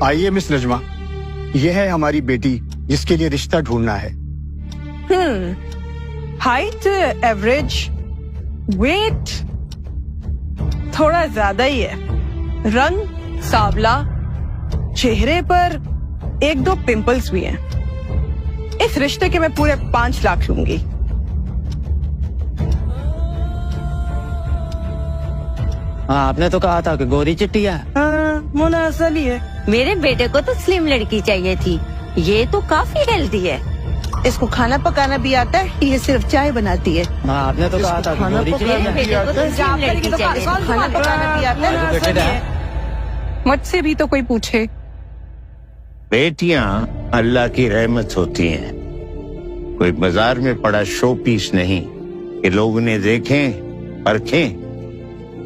आइए मिस नजमा, यह है हमारी बेटी जिसके लिए रिश्ता ढूंढना है। हाइट एवरेज, वेट थोड़ा ज्यादा ही है, रंग सांवला, चेहरे पर 1-2 पिंपल्स भी हैं। इस रिश्ते के मैं पूरे 5 लाख लूंगी। हाँ, आपने तो कहा था कि गोरी चिट्टी है। मोना असल ही है। मेरे बेटे को तो स्लिम लड़की चाहिए थी, ये तो काफी हेल्दी है। इसको खाना पकाना भी आता है, ये सिर्फ चाय बनाती है। हाँ, आपने तो कहा था कि गोरी चिट्टी मेरे है। बेटे को तो स्लिम लड़की चाहिए। खाना पकाना भी आता है, असल ही है। मुझसे भी तो कोई पूछे। बेटियां अल्लाह की रहमत होती हैं, कोई बाजार में पड़ा शो पीस नहीं कि लोग उन्हें देखें, परखें